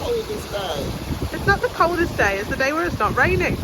coldest day. It's not the coldest day, it's the day where it's not raining.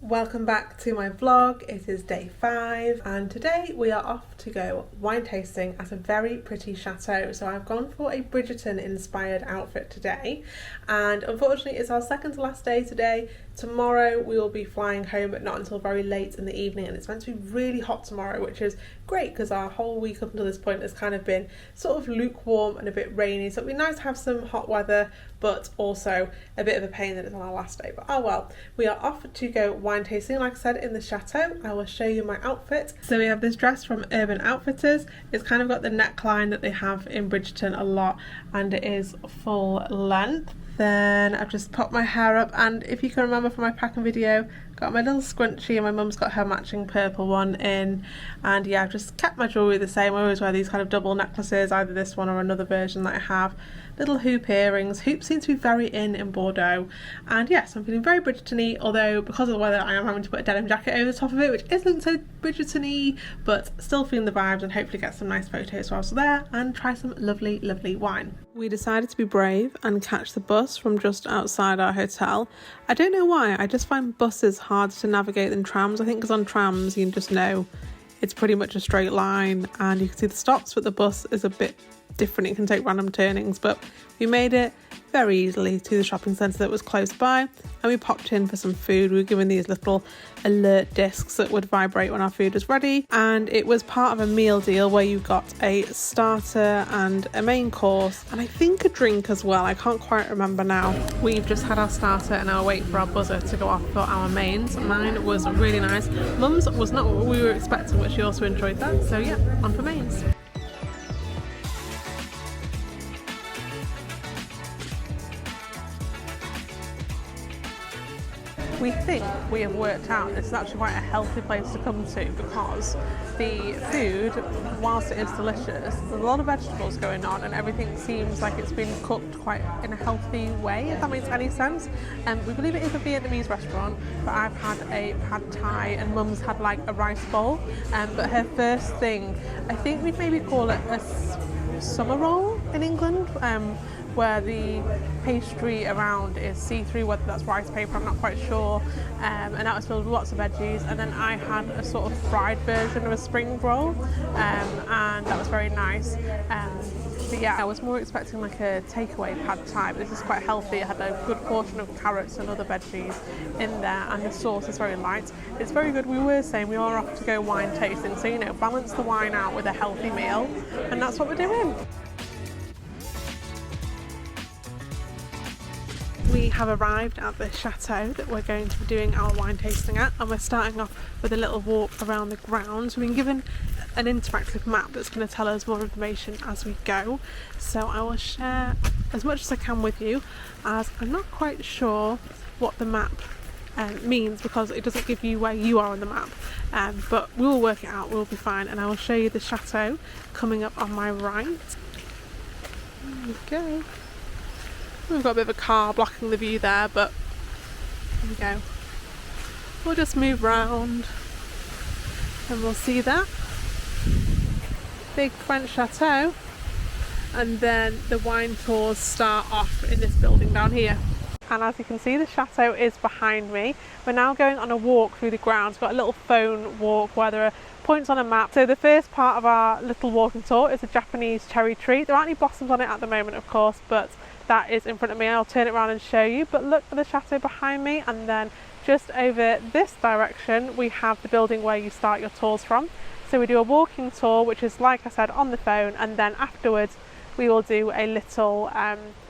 Welcome back to my vlog. It is day 5 and today we are off to go wine tasting at a very pretty chateau. So I've gone for a Bridgerton inspired outfit today, and unfortunately it's our second to last day today. Tomorrow we will be flying home, but not until very late in the evening, and it's meant to be really hot tomorrow, which is great because our whole week up until this point has kind of been sort of lukewarm and a bit rainy, so it'd be nice to have some hot weather, but also a bit of a pain that it's on our last day. But oh well, we are off to go wine tasting, like I said, in the chateau. I will show you my outfit. So we have this dress from Urban Outfitters. It's kind of got the neckline that they have in Bridgerton a lot, and it is full length. Then I've just popped my hair up, and if you can remember from my packing video, got my little scrunchie, and my mum's got her matching purple one in. And yeah, I've just kept my jewellery the same. I always wear these kind of double necklaces, either this one or another version that I have. Little hoop earrings. Hoops seem to be very in Bordeaux. And yes, I'm feeling very Bridgerton-y, although because of the weather I am having to put a denim jacket over the top of it, which isn't so Bridgerton-y, but still feeling the vibes, and hopefully get some nice photos whilst there and try some lovely wine. We decided to be brave and catch the bus from just outside our hotel. I don't know why, I just find buses harder to navigate than trams. I think because on trams you just know it's pretty much a straight line and you can see the stops, but the bus is a bit different. It can take random turnings, but we made it very easily to the shopping centre that was close by, and we popped in for some food. We were given these little alert discs that would vibrate when our food was ready, and it was part of a meal deal where you got a starter and a main course, and I think a drink as well. I can't quite remember now. We've just had our starter and now wait for our buzzer to go off for our mains. Mine was really nice. Mum's was not what we were expecting, but she also enjoyed that, so yeah, on for mains. We think we have worked out this is actually quite a healthy place to come to, because the food, whilst it is delicious, there's a lot of vegetables going on and everything seems like it's been cooked quite in a healthy way, if that makes any sense. We believe it is a Vietnamese restaurant, but I've had a pad thai and Mum's had like a rice bowl. But her first thing, I think we'd maybe call it a summer roll in England, where the pastry around is see-through, whether that's rice paper, I'm not quite sure, and that was filled with lots of veggies. And then I had a sort of fried version of a spring roll, and that was very nice. But yeah, I was more expecting like a takeaway pad thai, but this is quite healthy. It had a good portion of carrots and other veggies in there, and the sauce is very light. It's very good. We were saying we are off to go wine tasting, so you know, balance the wine out with a healthy meal, and that's what we're doing. We have arrived at the chateau that we're going to be doing our wine tasting at, and we're starting off with a little walk around the grounds. We've been given an interactive map that's going to tell us more information as we go, so I will share as much as I can with you, as I'm not quite sure what the map means because it doesn't give you where you are on the map, but we will work it out, we'll be fine, and I will show you the chateau coming up on my right. There we go. We've got a bit of a car blocking the view there, but there we go. We'll just move round and we'll see that big French chateau, and then the wine tours start off in this building down here. And as you can see, the chateau is behind me. We're now going on a walk through the grounds. We've got a little phone walk where there are points on a map. So the first part of our little walking tour is a Japanese cherry tree. There aren't any blossoms on it at the moment, of course, but that is in front of me. I'll turn it around and show you, but look at the chateau behind me, and then just over this direction we have the building where you start your tours from. So we do a walking tour, which is, like I said, on the phone, and then afterwards we will do a little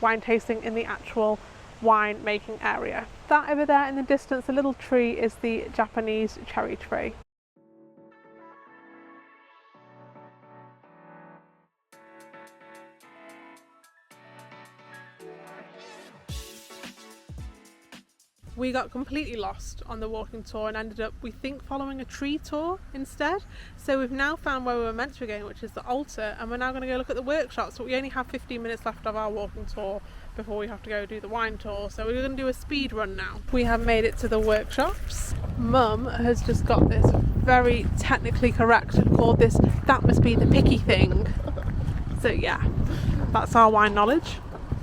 wine tasting in the actual wine making area. That over there in the distance, the little tree, is the Japanese cherry tree. We got completely lost on the walking tour and ended up, we think, following a tree tour instead. So we've now found where we were meant to be going, which is the altar, and we're now going to go look at the workshops, but we only have 15 minutes left of our walking tour before we have to go do the wine tour, so we're going to do a speed run now. We have made it to the workshops. Mum has just got this very technically correct and called this "that must be the picky thing." So yeah, that's our wine knowledge.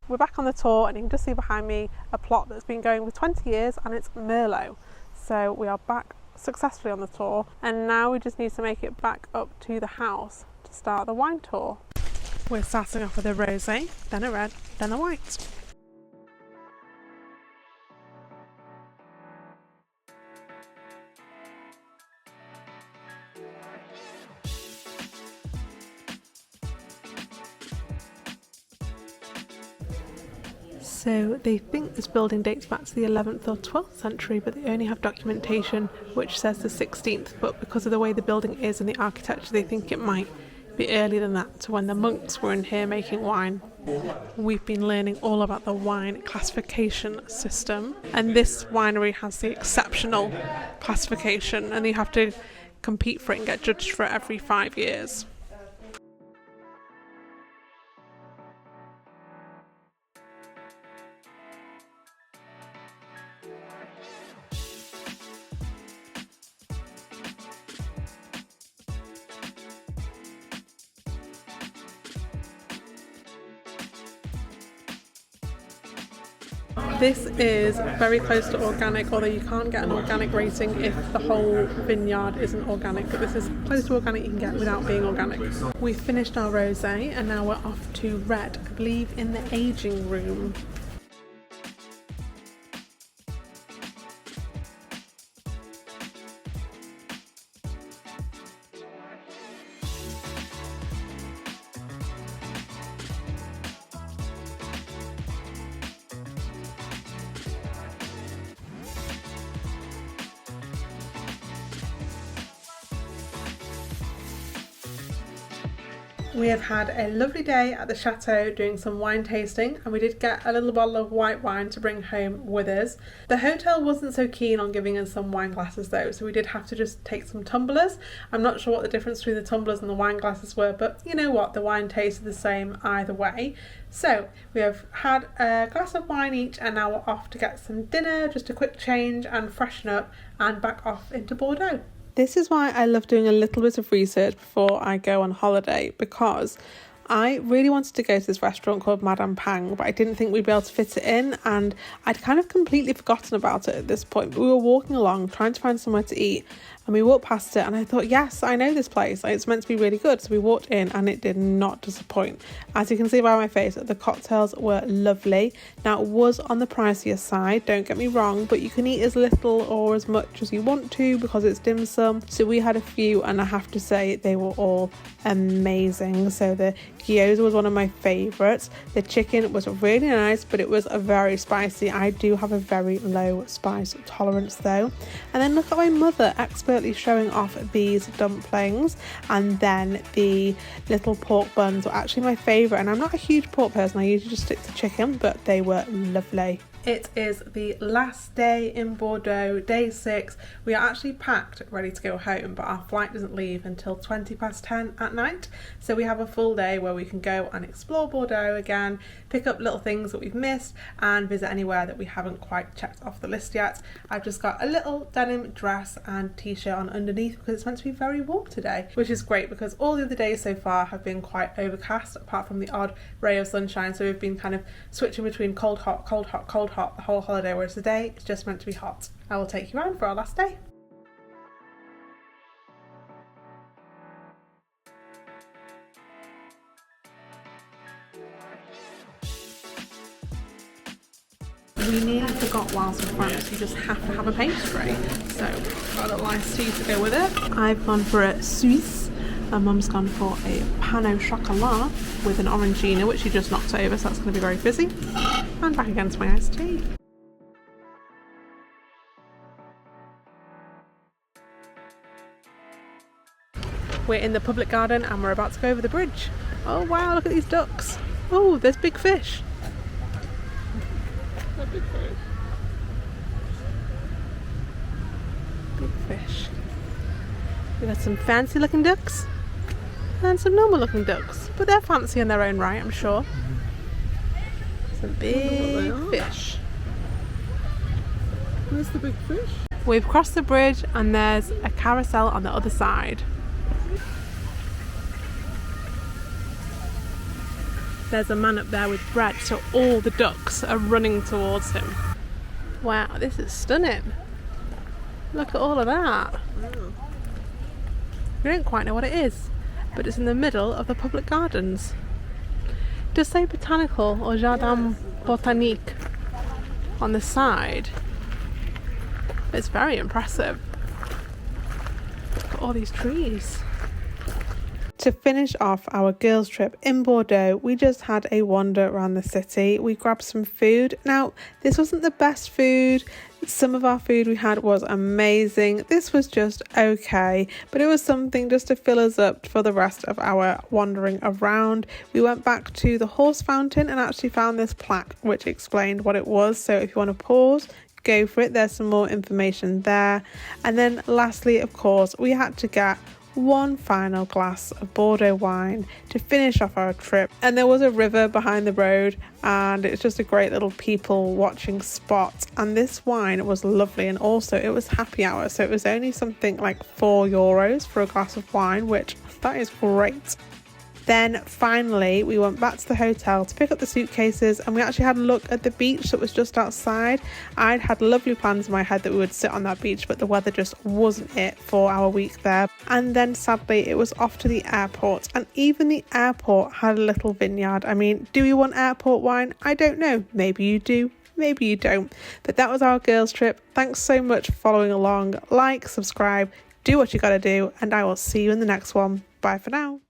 We're back on the tour, and you can just see behind me a plot that's been going for 20 years, and it's Merlot. So we are back successfully on the tour, and now we just need to make it back up to the house to start the wine tour. We're starting off with a rosé, then a red, then a white. So they think this building dates back to the 11th or 12th century, but they only have documentation which says the 16th, but because of the way the building is and the architecture, they think it might be earlier than that, to when the monks were in here making wine. We've been learning all about the wine classification system, and this winery has the exceptional classification, and you have to compete for it and get judged for it every 5 years. This is very close to organic, although you can't get an organic rating if the whole vineyard isn't organic, but this is close to organic you can get without being organic. We've finished our rosé and now we're off to red, I believe in the aging room. We have had a lovely day at the chateau doing some wine tasting, and we did get a little bottle of white wine to bring home with us. The hotel wasn't so keen on giving us some wine glasses though, so we did have to just take some tumblers. I'm not sure what the difference between the tumblers and the wine glasses were, but you know what, the wine tasted the same either way. So we have had a glass of wine each, and now we're off to get some dinner, just a quick change and freshen up, and back off into Bordeaux. This is why I love doing a little bit of research before I go on holiday, because I really wanted to go to this restaurant called Madame Pang, but I didn't think we'd be able to fit it in, and I'd kind of completely forgotten about it at this point. But we were walking along trying to find somewhere to eat, and we walked past it and I thought, yes, I know this place, it's meant to be really good. So we walked in and it did not disappoint. As you can see by my face, the cocktails were lovely. Now it was on the pricier side, don't get me wrong, but you can eat as little or as much as you want to because it's dim sum. So we had a few, and I have to say they were all amazing. So the gyoza was one of my favourites. The chicken was really nice, but it was very spicy. I do have a very low spice tolerance though. And then look at my mother expertly showing off these dumplings, and then the little pork buns were actually my favourite, and I'm not a huge pork person, I usually just stick to chicken, but they were lovely. It is the last day in Bordeaux, day 6. We are actually packed, ready to go home, but our flight doesn't leave until 10:20 at night. So we have a full day where we can go and explore Bordeaux again, pick up little things that we've missed, and visit anywhere that we haven't quite checked off the list yet. I've just got a little denim dress and t-shirt on underneath because it's meant to be very warm today, which is great because all the other days so far have been quite overcast, apart from the odd ray of sunshine. So we've been kind of switching between cold, hot, cold, hot, cold, hot the whole holiday, whereas today it's just meant to be hot. I will take you around for our last day. We nearly forgot whilst in France you just have to have a pastry, so got a little iced tea to go with it. I've gone for a Suisse, and Mum's gone for a pain au chocolat with an orangina, which she just knocked over, so that's going to be very fizzy. And back again to my iced tea. We're in the public garden and we're about to go over the bridge. Oh wow, look at these ducks. Oh, there's big fish. Big fish. Big fish. We've got some fancy looking ducks and some normal looking ducks, but they're fancy in their own right, I'm sure. Some big fish. Where's the big fish? We've crossed the bridge and there's a carousel on the other side. there's a man up there with bread, so all the ducks are running towards him. Wow, this is stunning. Look at all of that. We don't quite know what it is, but it's in the middle of the public gardens. It does say botanical or jardin botanique on the side. It's very impressive. Look at all these trees. To finish off our girls' trip in Bordeaux, we just had a wander around the city. We grabbed some food. Now, this wasn't the best food. Some of our food we had was amazing. This was just okay, but it was something just to fill us up for the rest of our wandering around. We went back to the horse fountain and actually found this plaque which explained what it was. So if you want to pause, go for it. There's some more information there. And then lastly, of course, we had to get one final glass of Bordeaux wine to finish off our trip. And there was a river behind the road, and it's just a great little people watching spot. And this wine was lovely, and also it was happy hour, so it was only something like €4 for a glass of wine, which that is great. Then finally we went back to the hotel to pick up the suitcases, and we actually had a look at the beach that was just outside. I'd had lovely plans in my head that we would sit on that beach, but the weather just wasn't it for our week there. And then sadly it was off to the airport, and even the airport had a little vineyard. I mean, do you want airport wine? I don't know. Maybe you do. Maybe you don't. But that was our girls' trip. Thanks so much for following along. Like, subscribe, do what you gotta do, and I will see you in the next one. Bye for now.